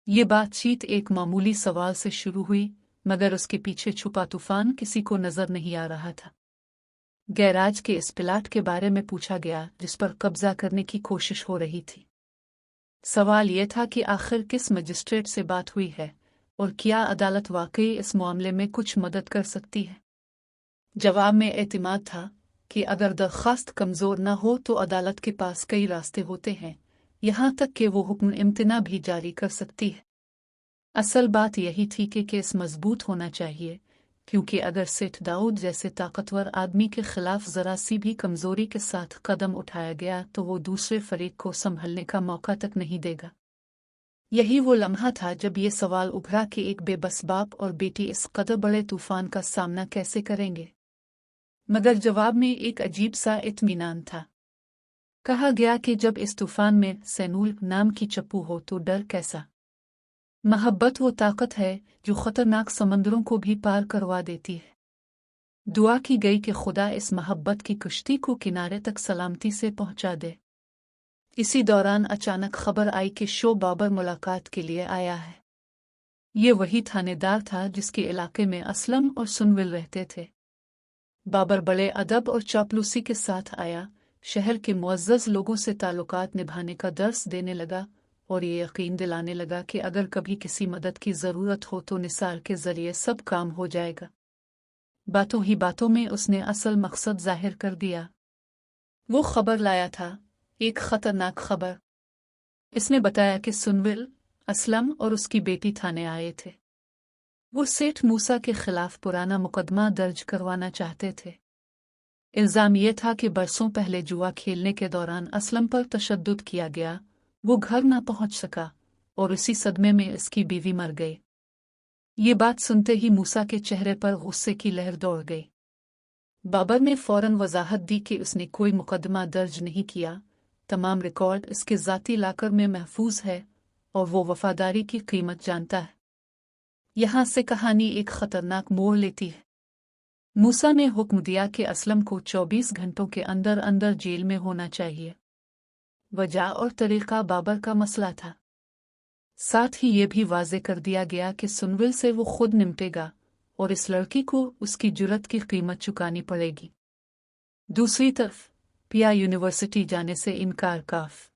ये बातचीत एक मामूली सवाल से शुरू हुई, मगर उसके पीछे छुपा तूफान किसी को नजर नहीं आ रहा था। गैराज के इस प्लाट के बारे में पूछा गया जिस पर कब्जा करने की कोशिश हो रही थी। सवाल यह था कि आखिर किस मजिस्ट्रेट से बात हुई है और क्या अदालत वाकई इस मामले में कुछ मदद कर सकती है। जवाब में एतमाद था कि अगर दरख्वास्त कमजोर न हो तो अदालत के पास कई रास्ते होते हैं, यहाँ तक कि वो हुक्म इम्तना भी जारी कर सकती है। असल बात यही थी कि केस मजबूत होना चाहिए, क्योंकि अगर सेठ दाऊद जैसे ताकतवर आदमी के खिलाफ जरा सी भी कमजोरी के साथ कदम उठाया गया तो वो दूसरे फरीक को संभलने का मौका तक नहीं देगा। यही वो लम्हा था जब ये सवाल उभरा कि एक बेबस बाप और बेटी इस कदर बड़े तूफान का सामना कैसे करेंगे। मगर जवाब में एक अजीब सा इत्मीनान था। कहा गया कि जब इस तूफान में सैनूल नाम की चप्पू हो तो डर कैसा। मोहब्बत वो ताकत है जो खतरनाक समंदरों को भी पार करवा देती है। दुआ की गई कि खुदा इस मोहब्बत की कश्ती को किनारे तक सलामती से पहुंचा दे। इसी दौरान अचानक खबर आई कि शो बाबर मुलाकात के लिए आया है। ये वही थानेदार था जिसके इलाके में असलम और सुनविल रहते थे। बाबर बड़े अदब और चापलूसी के साथ आया, शहर के मुअज़्ज़ज़ लोगों से ताल्लुकात निभाने का दर्स देने लगा और ये यकीन दिलाने लगा कि अगर कभी किसी मदद की ज़रूरत हो तो निसार के ज़रिए सब काम हो जाएगा। बातों ही बातों में उसने असल मकसद जाहिर कर दिया। वो खबर लाया था, एक खतरनाक खबर। इसने बताया कि सुनविल, असलम और उसकी बेटी थाने आए थे। वो सेठ मूसा के खिलाफ पुराना मुकदमा दर्ज करवाना चाहते थे। इल्ज़ाम यह था कि बरसों पहले जुआ खेलने के दौरान असलम पर तशद्दुद किया गया, वो घर ना पहुंच सका और उसी सदमे में इसकी बीवी मर गई। ये बात सुनते ही मूसा के चेहरे पर गुस्से की लहर दौड़ गई। बाबर ने फौरन वजाहत दी कि उसने कोई मुकदमा दर्ज नहीं किया, तमाम रिकॉर्ड इसके ज़ाती लाकर में महफूज है और वो वफादारी की कीमत जानता है। यहाँ से कहानी एक खतरनाक मोड़ लेती है। मूसा ने हुक्म दिया कि असलम को 24 घंटों के अंदर अंदर जेल में होना चाहिए। वजह और तरीका बाबर का मसला था। साथ ही ये भी वाज़े कर दिया गया कि सुनविल से वो खुद निपटेगा और इस लड़की को उसकी जुर्रत की कीमत चुकानी पड़ेगी। दूसरी तरफ पिया यूनिवर्सिटी जाने से इनकार काफ